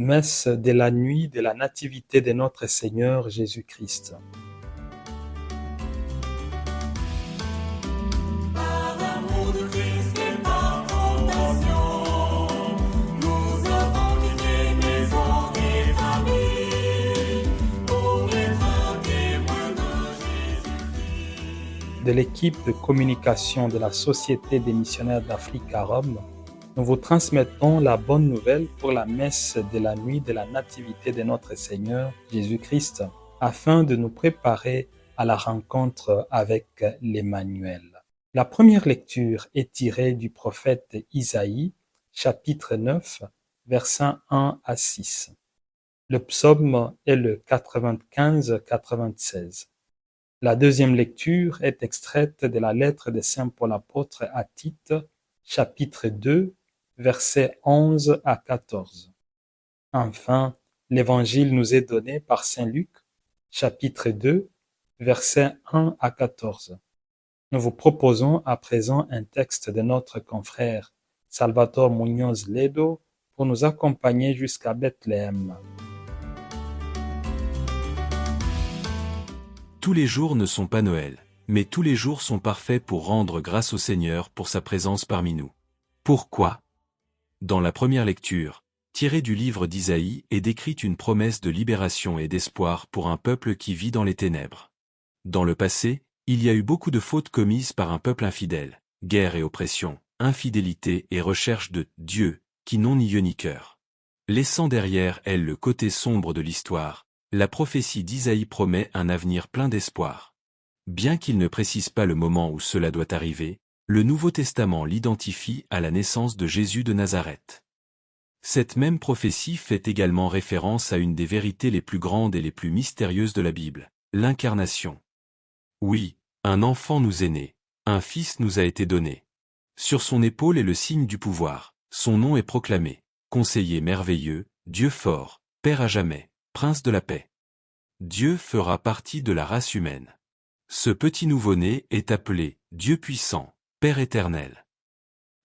Messe de la nuit de la Nativité de notre Seigneur Jésus-Christ. Par amour de Christ et par compassion, nous avons quitté maison et famille pour être témoins de Jésus-Christ. De l'équipe de communication de la Société des missionnaires d'Afrique à Rome, nous vous transmettons la bonne nouvelle pour la messe de la nuit de la Nativité de notre Seigneur Jésus-Christ, afin de nous préparer à la rencontre avec l'Emmanuel. La première lecture est tirée du prophète Isaïe, chapitre 9, versets 1 à 6. Le psaume est le 95-96. La deuxième lecture est extraite de la lettre de Saint Paul apôtre à Tite, chapitre 2, versets 11 à 14. Enfin, l'Évangile nous est donné par Saint Luc, chapitre 2, versets 1 à 14. Nous vous proposons à présent un texte de notre confrère Salvatore Muñoz Ledo pour nous accompagner jusqu'à Bethléem. Tous les jours ne sont pas Noël, mais tous les jours sont parfaits pour rendre grâce au Seigneur pour sa présence parmi nous. Pourquoi ? Dans la première lecture, tirée du livre d'Isaïe, est décrite une promesse de libération et d'espoir pour un peuple qui vit dans les ténèbres. Dans le passé, il y a eu beaucoup de fautes commises par un peuple infidèle, guerre et oppression, infidélité et recherche de Dieu, qui n'ont ni yeux ni cœur. Laissant derrière elle le côté sombre de l'histoire, la prophétie d'Isaïe promet un avenir plein d'espoir. Bien qu'il ne précise pas le moment où cela doit arriver, le Nouveau Testament l'identifie à la naissance de Jésus de Nazareth. Cette même prophétie fait également référence à une des vérités les plus grandes et les plus mystérieuses de la Bible, l'incarnation. Oui, un enfant nous est né, un fils nous a été donné. Sur son épaule est le signe du pouvoir, son nom est proclamé, conseiller merveilleux, Dieu fort, Père à jamais, Prince de la paix. Dieu fera partie de la race humaine. Ce petit nouveau-né est appelé Dieu puissant, Père éternel.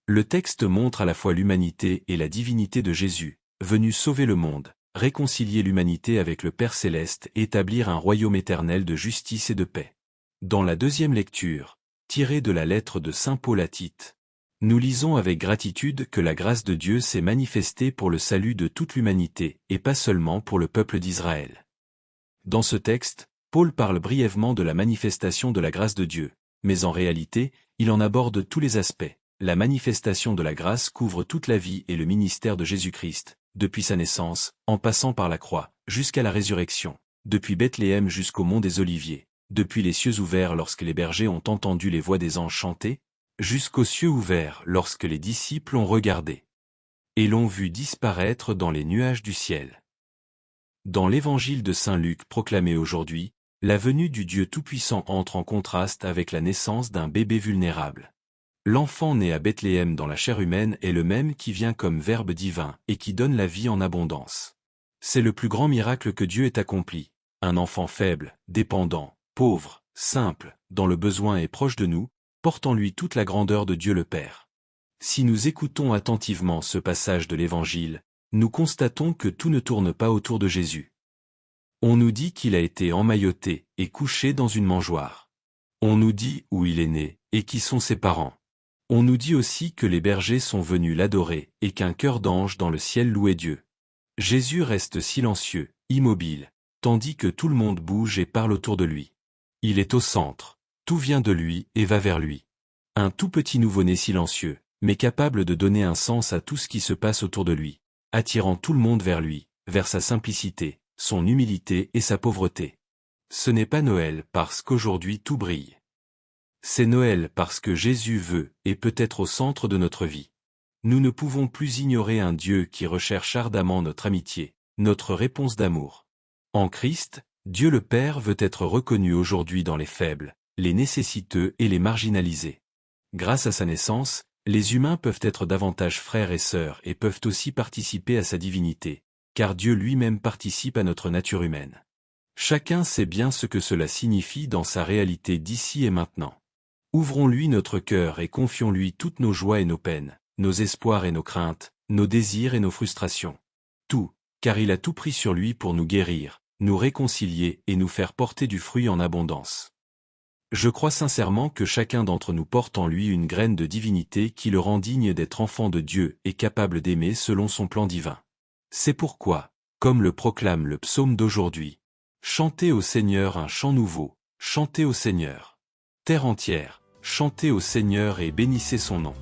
Le texte montre à la fois l'humanité et la divinité de Jésus, venu sauver le monde, réconcilier l'humanité avec le Père céleste et établir un royaume éternel de justice et de paix. Dans la deuxième lecture, tirée de la lettre de Saint Paul à Tite, nous lisons avec gratitude que la grâce de Dieu s'est manifestée pour le salut de toute l'humanité et pas seulement pour le peuple d'Israël. Dans ce texte, Paul parle brièvement de la manifestation de la grâce de Dieu, mais en réalité, il en aborde tous les aspects. La manifestation de la grâce couvre toute la vie et le ministère de Jésus-Christ, depuis sa naissance, en passant par la croix, jusqu'à la résurrection, depuis Bethléem jusqu'au mont des Oliviers, depuis les cieux ouverts lorsque les bergers ont entendu les voix des anges chanter, jusqu'aux cieux ouverts lorsque les disciples ont regardé et l'ont vu disparaître dans les nuages du ciel. Dans l'évangile de Saint Luc proclamé aujourd'hui, la venue du Dieu Tout-Puissant entre en contraste avec la naissance d'un bébé vulnérable. L'enfant né à Bethléem dans la chair humaine est le même qui vient comme Verbe divin et qui donne la vie en abondance. C'est le plus grand miracle que Dieu ait accompli. Un enfant faible, dépendant, pauvre, simple, dans le besoin et proche de nous, porte en lui toute la grandeur de Dieu le Père. Si nous écoutons attentivement ce passage de l'Évangile, nous constatons que tout ne tourne pas autour de Jésus. On nous dit qu'il a été emmailloté et couché dans une mangeoire. On nous dit où il est né et qui sont ses parents. On nous dit aussi que les bergers sont venus l'adorer et qu'un chœur d'anges dans le ciel louait Dieu. Jésus reste silencieux, immobile, tandis que tout le monde bouge et parle autour de lui. Il est au centre, tout vient de lui et va vers lui. Un tout petit nouveau-né silencieux, mais capable de donner un sens à tout ce qui se passe autour de lui, attirant tout le monde vers lui, vers sa simplicité, son humilité et sa pauvreté. Ce n'est pas Noël parce qu'aujourd'hui tout brille. C'est Noël parce que Jésus veut et peut être au centre de notre vie. Nous ne pouvons plus ignorer un Dieu qui recherche ardemment notre amitié, notre réponse d'amour. En Christ, Dieu le Père veut être reconnu aujourd'hui dans les faibles, les nécessiteux et les marginalisés. Grâce à sa naissance, les humains peuvent être davantage frères et sœurs et peuvent aussi participer à sa divinité, car Dieu lui-même participe à notre nature humaine. Chacun sait bien ce que cela signifie dans sa réalité d'ici et maintenant. Ouvrons-lui notre cœur et confions-lui toutes nos joies et nos peines, nos espoirs et nos craintes, nos désirs et nos frustrations. Tout, car il a tout pris sur lui pour nous guérir, nous réconcilier et nous faire porter du fruit en abondance. Je crois sincèrement que chacun d'entre nous porte en lui une graine de divinité qui le rend digne d'être enfant de Dieu et capable d'aimer selon son plan divin. C'est pourquoi, comme le proclame le psaume d'aujourd'hui, chantez au Seigneur un chant nouveau, chantez au Seigneur. Terre entière, chantez au Seigneur et bénissez son nom.